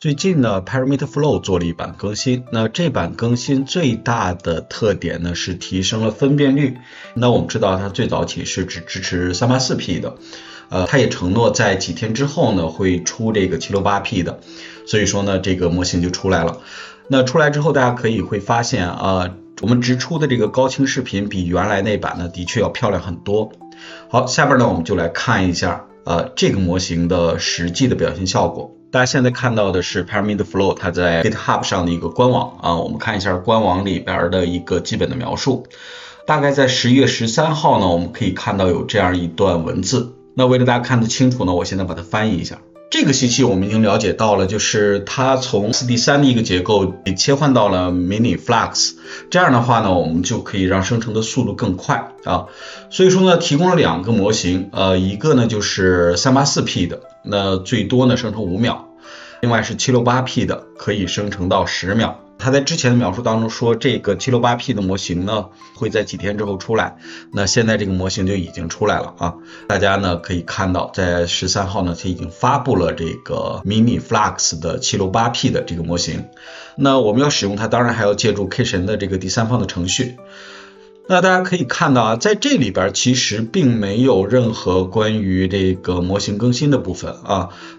最近呢 Parameter Flow 做了一版更新，那这版更新最大的特点呢是提升了分辨率。那我们知道它最早期是只支持 384P 的，它也承诺在几天之后呢会出这个 768P 的，所以说呢这个模型就出来了。那出来之后大家可以会发现我们直出的这个高清视频比原来那版呢的确要漂亮很多。好，下边呢我们就来看一下这个模型的实际的表现效果。大家现在看到的是 Parameter Flow 它在 GitHub 上的一个官网我们看一下官网里边的一个基本的描述。大概在11月13号呢，我们可以看到有这样一段文字。那为了大家看得清楚呢，我现在把它翻译一下。这个信息我们已经了解到了，就是它从 4D3 的一个结构切换到了 Mini Flux， 这样的话呢，我们就可以让生成的速度更快所以说呢，提供了两个模型，一个呢就是 384P 的，那最多呢生成5秒，另外是 768P 的，可以生成到10秒。他在之前的描述当中说，这个 768P 的模型呢会在几天之后出来，那现在这个模型就已经出来了大家呢可以看到，在13号呢它已经发布了这个 Mini Flux 的 768P 的这个模型。那我们要使用它，当然还要借助 K 神的这个第三方的程序。那大家可以看到在这里边其实并没有任何关于这个模型更新的部分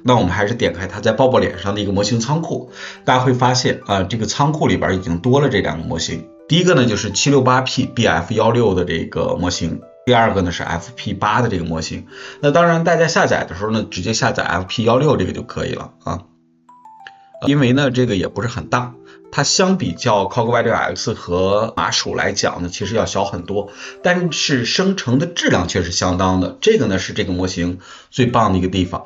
那我们还是点开它在爆爆脸上的一个模型仓库，大家会发现这个仓库里边已经多了这两个模型。第一个呢就是 768P BF16 的这个模型，第二个呢是 FP8 的这个模型。那当然大家下载的时候呢，直接下载 FP16 这个就可以了因为呢这个也不是很大，它相比较 Cog5X 和麻薯来讲呢，其实要小很多，但是生成的质量却是相当的，这个呢是这个模型最棒的一个地方。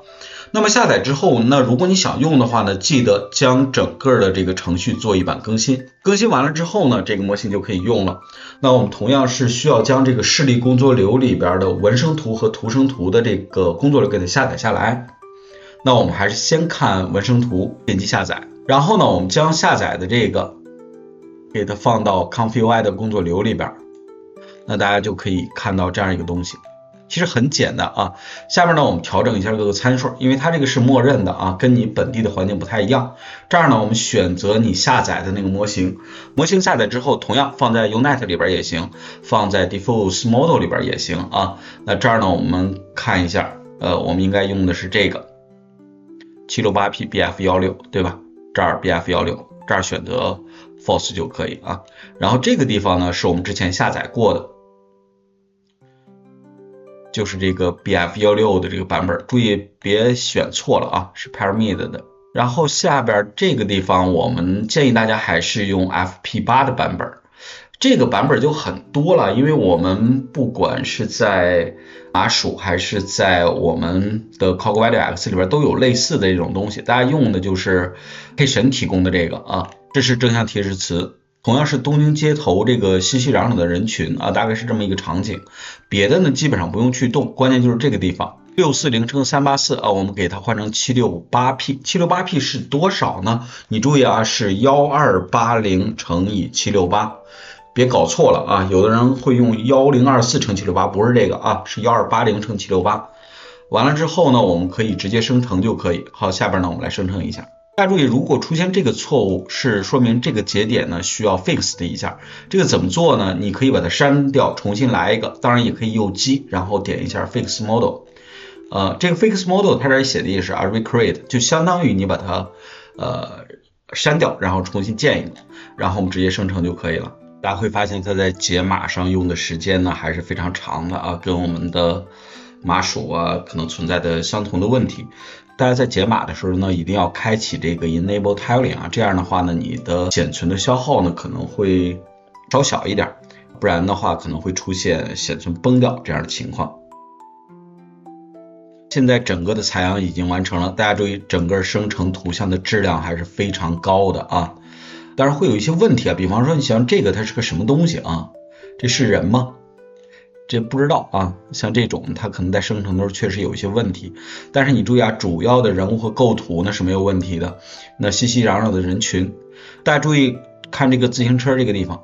那么下载之后，那如果你想用的话呢，记得将整个的这个程序做一版更新，更新完了之后呢，这个模型就可以用了。那我们同样是需要将这个示例工作流里边的文生图和图生图的这个工作流给它下载下来。那我们还是先看文生图，点击下载，然后呢我们将下载的这个给它放到 ConfUI 的工作流里边，那大家就可以看到这样一个东西。其实很简单下面呢我们调整一下各个参数，因为它这个是默认的跟你本地的环境不太一样。这样呢我们选择你下载的那个模型，模型下载之后同样放在 Unite 里边也行，放在 Diffuse Model 里边也行那这儿呢我们看一下我们应该用的是这个 768P BF16 对吧，这儿 BF16， 这儿选择 False 就可以然后这个地方呢是我们之前下载过的，就是这个 BF16 的这个版本，注意别选错了是 Parameter 的。然后下边这个地方我们建议大家还是用 FP8 的版本，这个版本就很多了，因为我们不管是在麻薯还是在我们的 Cog5X 里边都有类似的这种东西，大家用的就是K神提供的这个这是正向提示词，同样是东京街头这个熙熙攘攘的人群大概是这么一个场景，别的呢基本上不用去动，关键就是这个地方640乘384我们给它换成 768P， 768P 是多少呢？你注意是1280乘以768，别搞错了有的人会用1024乘768，不是这个是1280乘768。完了之后呢我们可以直接生成就可以。好，下边呢我们来生成一下。大家注意，如果出现这个错误，是说明这个节点呢需要 fix 的一下。这个怎么做呢？你可以把它删掉，重新来一个，当然也可以右击，然后点一下 fix model。这个 fix model 它这里写的也是recreate， 就相当于你把它删掉，然后重新建一个，然后我们直接生成就可以了。大家会发现它在解码上用的时间呢还是非常长的跟我们的麻薯可能存在的相同的问题。大家在解码的时候呢，一定要开启这个 Enable Tiling 这样的话呢，你的显存的消耗呢可能会稍小一点，不然的话可能会出现显存崩掉这样的情况。现在整个的采样已经完成了，大家注意整个生成图像的质量还是非常高的当然会有一些问题比方说你像这个它是个什么东西这是人吗？这不知道像这种它可能在生成的时候确实有一些问题，但是你注意主要的人物和构图呢是没有问题的。那熙熙攘攘的人群，大家注意看这个自行车这个地方，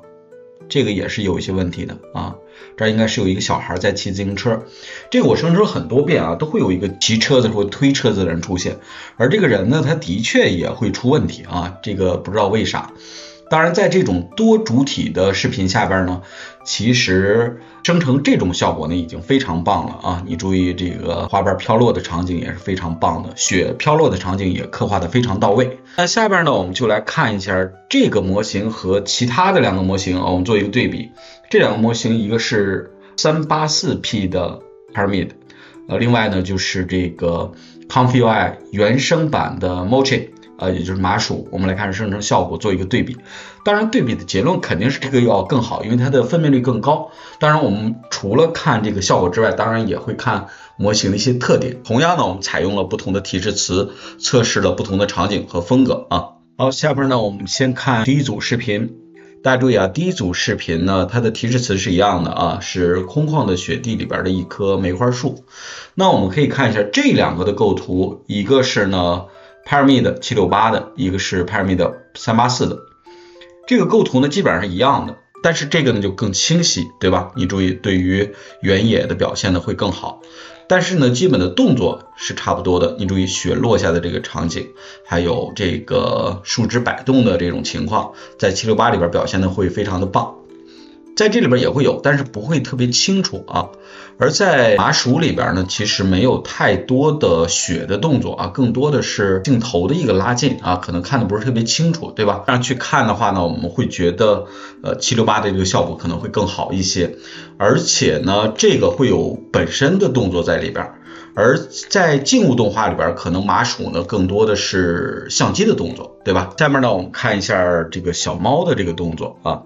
这个也是有一些问题的啊。这应该是有一个小孩在骑自行车，这个我声称很多遍啊，都会有一个骑车子或推车子的人出现，而这个人呢，他的确也会出问题啊，这个不知道为啥。当然在这种多主体的视频下边呢，其实生成这种效果呢已经非常棒了啊。你注意这个花瓣飘落的场景也是非常棒的，雪飘落的场景也刻画的非常到位。那下边呢，我们就来看一下这个模型和其他的两个模型啊，我们做一个对比。这两个模型一个是 384P 的 Pyramid， 另外呢就是这个 Conf.ui 原生版的 Mochi，也就是麻薯，我们来看生成效果做一个对比。当然对比的结论肯定是这个要更好，因为它的分辨率更高。当然我们除了看这个效果之外，当然也会看模型的一些特点。同样呢，我们采用了不同的提示词，测试了不同的场景和风格啊。好，下边呢我们先看第一组视频。大家注意啊，第一组视频呢，它的提示词是一样的啊，是空旷的雪地里边的一棵梅花树。那我们可以看一下这两个的构图，一个是呢Pyramid 768的，一个是 Pyramid 384的，这个构图呢基本上是一样的，但是这个呢就更清晰，对吧？你注意，对于原野的表现呢会更好，但是呢基本的动作是差不多的。你注意雪落下的这个场景，还有这个树枝摆动的这种情况，在768里边表现的会非常的棒。在这里边也会有，但是不会特别清楚啊。而在麻薯里边呢，其实没有太多的雪的动作啊，更多的是镜头的一个拉近啊，可能看的不是特别清楚，对吧？这样去看的话呢，我们会觉得768的这个效果可能会更好一些，而且呢，这个会有本身的动作在里边。而在静物动画里边，可能麻薯呢更多的是相机的动作，对吧？下面呢，我们看一下这个小猫的这个动作啊。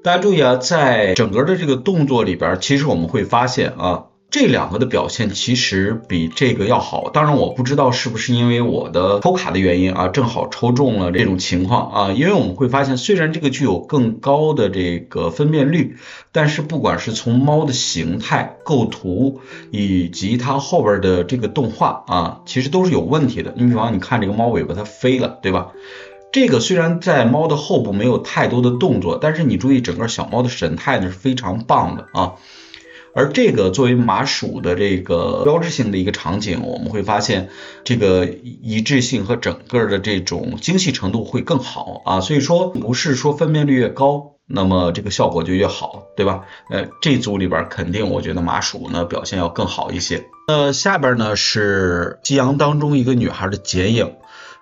大家注意啊，在整个的这个动作里边，其实我们会发现啊，这两个的表现其实比这个要好。当然我不知道是不是因为我的抽卡的原因啊，正好抽中了这种情况啊，因为我们会发现虽然这个具有更高的这个分辨率，但是不管是从猫的形态、构图以及它后边的这个动画啊，其实都是有问题的。你比方你看这个猫尾巴它飞了，对吧？这个虽然在猫的后部没有太多的动作，但是你注意整个小猫的神态呢是非常棒的啊。而这个作为麻薯的这个标志性的一个场景，我们会发现这个一致性和整个的这种精细程度会更好啊。所以说不是说分辨率越高，那么这个效果就越好，对吧？这组里边肯定我觉得麻薯呢表现要更好一些。下边呢是夕阳当中一个女孩的剪影。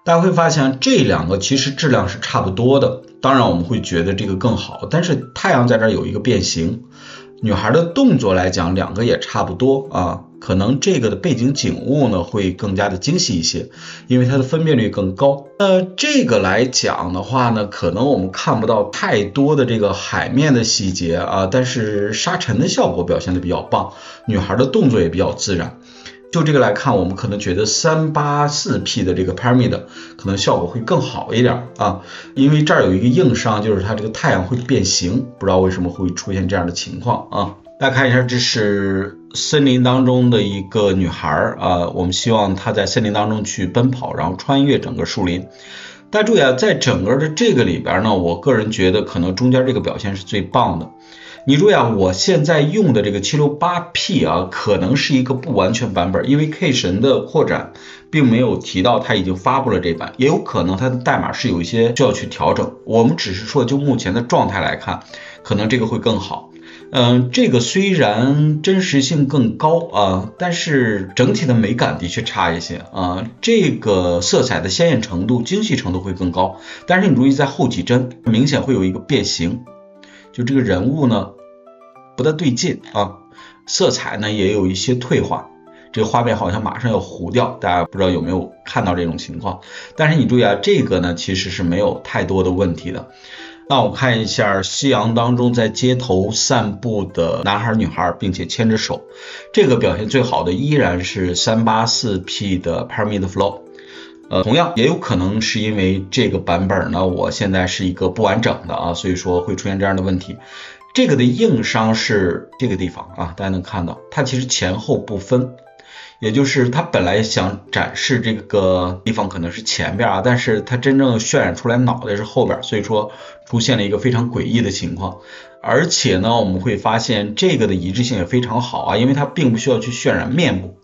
大家会发现这两个其实质量是差不多的，当然我们会觉得这个更好，但是太阳在这有一个变形。女孩的动作来讲，两个也差不多啊，可能这个的背景景物呢会更加的精细一些，因为它的分辨率更高。这个来讲的话呢，可能我们看不到太多的这个海面的细节啊，但是沙尘的效果表现的比较棒，女孩的动作也比较自然。就这个来看，我们可能觉得 384P 的这个 Pyramid 可能效果会更好一点啊，因为这儿有一个硬伤，就是它这个太阳会变形，不知道为什么会出现这样的情况啊。大家看一下，这是森林当中的一个女孩啊，我们希望她在森林当中去奔跑，然后穿越整个树林。大家注意啊，在整个的这个里边呢，我个人觉得可能中间这个表现是最棒的。你注意啊，我现在用的这个 768P 啊，可能是一个不完全版本，因为 K 神的扩展并没有提到它已经发布了这版，也有可能它的代码是有一些需要去调整。我们只是说就目前的状态来看，可能这个会更好。这个虽然真实性更高啊，但是整体的美感的确差一些啊。这个色彩的鲜艳程度、精细程度会更高，但是你注意在后几帧明显会有一个变形。就这个人物呢不大对劲啊，色彩呢也有一些退化，这个画面好像马上要糊掉，大家不知道有没有看到这种情况。但是你注意啊，这个呢其实是没有太多的问题的。那我看一下夕阳当中在街头散步的男孩女孩，并且牵着手，这个表现最好的依然是 384P 的 Pyramid Flow。同样也有可能是因为这个版本呢，我现在是一个不完整的啊，所以说会出现这样的问题。这个的硬伤是这个地方啊，大家能看到它其实前后不分，也就是它本来想展示这个地方可能是前边啊，但是它真正渲染出来脑袋是后边，所以说出现了一个非常诡异的情况。而且呢，我们会发现这个的一致性也非常好啊，因为它并不需要去渲染面部。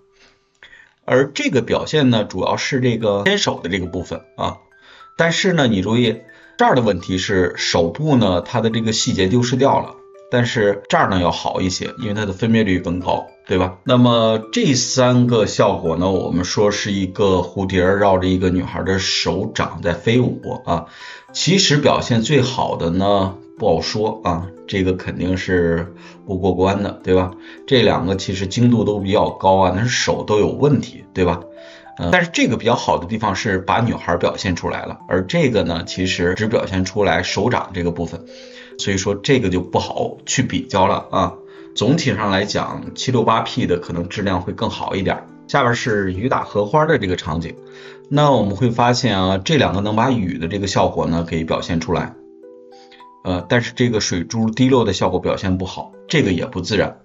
而这个表现呢，主要是这个牵手的这个部分啊。但是呢，你注意这儿的问题是手部呢，它的这个细节丢失掉了。但是这儿呢要好一些，因为它的分辨率更高，对吧？那么这3个效果呢，我们说是一个蝴蝶绕着一个女孩的手掌在飞舞啊。其实表现最好的呢，不好说啊，这个肯定是不过关的，对吧？这2个其实精度都比较高啊，但是手都有问题，对吧？但是这个比较好的地方是把女孩表现出来了，而这个呢，其实只表现出来手掌这个部分。所以说这个就不好去比较了啊。总体上来讲 768P 的可能质量会更好一点。下边是雨打荷花的这个场景，那我们会发现啊，这2个能把雨的这个效果呢给表现出来，但是这个水珠滴落的效果表现不好，这个也不自然。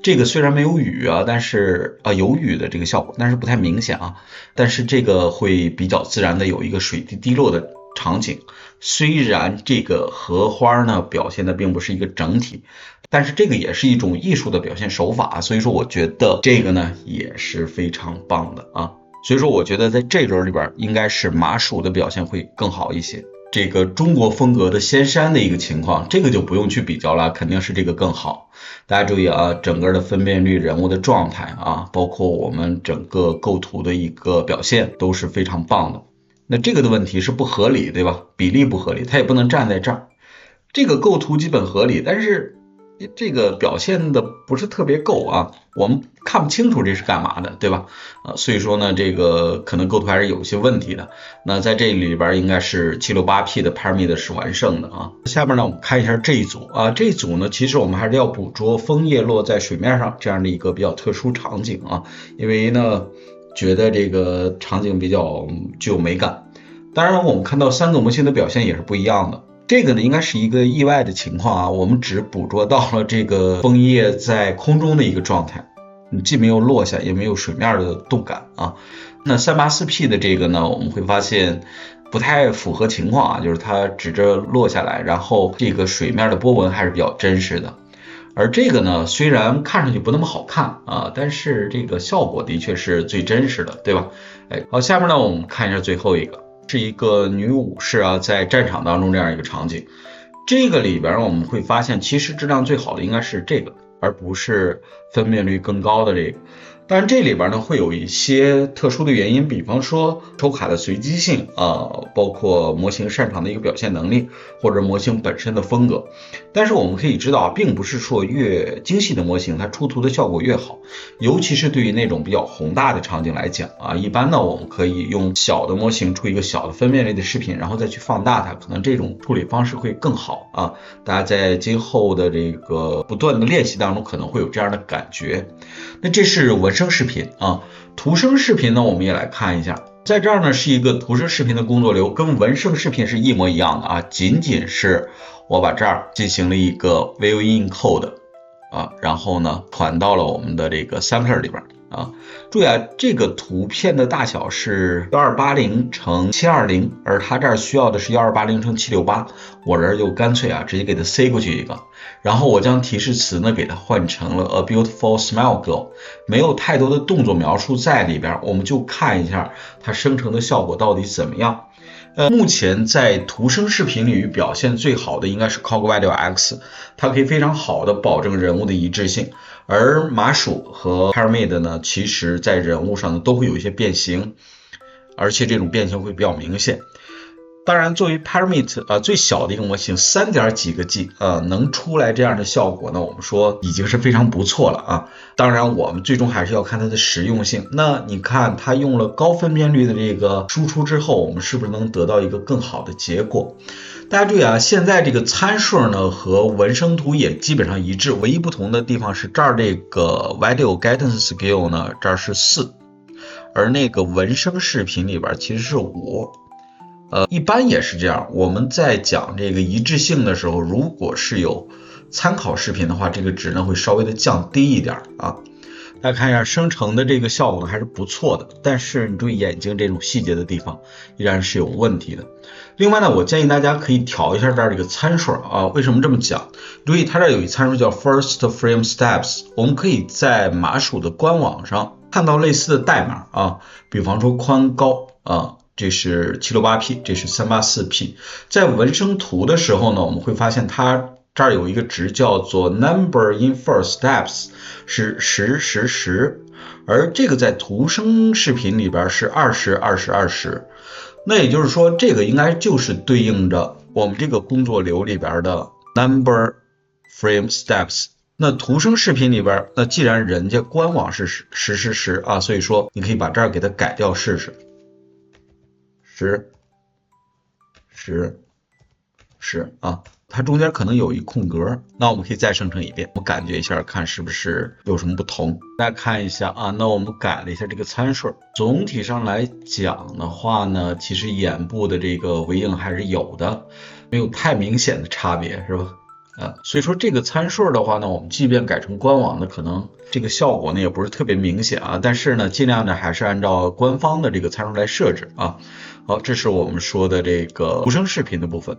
这个虽然没有雨啊，但是有雨的这个效果，但是不太明显啊。但是这个会比较自然的有一个水滴滴落的场景，虽然这个荷花呢表现的并不是一个整体，但是这个也是一种艺术的表现手法，所以说我觉得这个呢也是非常棒的啊。所以说我觉得在这轮里边应该是麻薯的表现会更好一些。这个中国风格的仙山的一个情况，这个就不用去比较了，肯定是这个更好。大家注意啊，整个的分辨率、人物的状态啊，包括我们整个构图的一个表现都是非常棒的。那这个的问题是不合理，对吧？比例不合理，它也不能站在这儿。这个构图基本合理，但是这个表现的不是特别够啊，我们看不清楚这是干嘛的，对吧？所以说呢，这个可能构图还是有一些问题的。那在这里边应该是 768P 的 Pyramid 是完胜的啊。下面呢，我们看一下这一组啊，这一组呢，其实我们还是要捕捉枫叶落在水面上这样的一个比较特殊场景啊，因为呢，觉得这个场景比较具有美感。当然，我们看到3个模型的表现也是不一样的。这个呢应该是一个意外的情况啊，我们只捕捉到了这个枫叶在空中的一个状态，既没有落下也没有水面的动感啊。那 384P 的这个呢，我们会发现不太符合情况啊，就是它指着落下来，然后这个水面的波纹还是比较真实的。而这个呢，虽然看上去不那么好看啊，但是这个效果的确是最真实的，对吧？好，下面呢我们看一下最后一个。是一个女武士啊，在战场当中这样一个场景。这个里边我们会发现，其实质量最好的应该是这个，而不是分辨率更高的这个。当然这里边呢会有一些特殊的原因，比方说抽卡的随机性包括模型擅长的一个表现能力，或者模型本身的风格。但是我们可以知道，并不是说越精细的模型它出图的效果越好，尤其是对于那种比较宏大的场景来讲啊，一般呢我们可以用小的模型出一个小的分辨率的视频，然后再去放大它，可能这种处理方式会更好啊。大家在今后的这个不断的练习当中可能会有这样的感觉。那这是文声视频啊，图声视频呢我们也来看一下。在这儿呢是一个图声视频的工作流，跟文声视频是一模一样的啊，仅仅是我把这儿进行了一个 Wave Encode 然后呢传到了我们的这个 Sampler 里边啊。注意啊，这个图片的大小是1280×720，而它这儿需要的是1280×768，我这儿就干脆直接给它塞过去一个，然后我将提示词呢给它换成了 A Beautiful Smile Girl， 没有太多的动作描述在里边，我们就看一下它生成的效果到底怎么样。目前在图声视频领域表现最好的应该是 Cogwideo X， 它可以非常好的保证人物的一致性，而麻薯和 Pyramid 呢，其实在人物上呢都会有一些变形，而且这种变形会比较明显。当然作为 Pyramid 最小的一个模型 3. 几个 G 能出来这样的效果呢，我们说已经是非常不错了啊。当然我们最终还是要看它的实用性。那你看它用了高分辨率的这个输出之后，我们是不是能得到一个更好的结果？大家注意啊，现在这个参数呢和文声图也基本上一致，唯一不同的地方是这儿这个 Video Guidance Scale 呢，这儿是4，而那个文声视频里边其实是5。一般也是这样，我们在讲这个一致性的时候，如果是有参考视频的话，这个值呢会稍微的降低一点啊。大家看一下生成的这个效果还是不错的，但是你注意眼睛这种细节的地方依然是有问题的。另外呢，我建议大家可以调一下这儿这个参数啊。为什么这么讲？注意它这儿有一参数叫 First Frame Steps， 我们可以在麻薯的官网上看到类似的代码啊，比方说宽高啊，这是 768P， 这是 384P。在纹生图的时候呢，我们会发现它这儿有一个值叫做 Number in First Steps， 是10、10、10，而这个在图生视频里边是20、20、20。那也就是说，这个应该就是对应着我们这个工作流里边的 Number Frame Steps。那图生视频里边，那既然人家官网是10、10、10啊，所以说你可以把这儿给它改掉试试，10、10、10啊。它中间可能有一空格，那我们可以再生成一遍，我感觉一下看是不是有什么不同。大家看一下啊，那我们改了一下这个参数，总体上来讲的话呢，其实眼部的这个微影还是有的，没有太明显的差别，是吧？所以说这个参数的话呢，我们即便改成官网的，可能这个效果呢也不是特别明显啊，但是呢，尽量呢还是按照官方的这个参数来设置啊。好，这是我们说的这个图生视频的部分。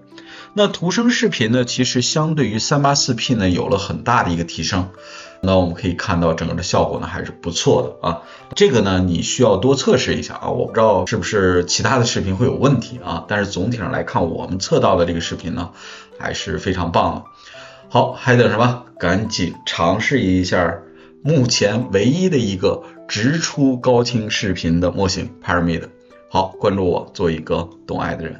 那图生视频呢，其实相对于 384P 呢有了很大的一个提升。那我们可以看到整个的效果呢还是不错的啊。这个呢你需要多测试一下啊，我不知道是不是其他的视频会有问题啊，但是总体上来看，我们测到的这个视频呢还是非常棒的。好，还等什么？赶紧尝试一下目前唯一的一个直出高清视频的模型 Pyramid。好，关注我，做一个懂爱的人。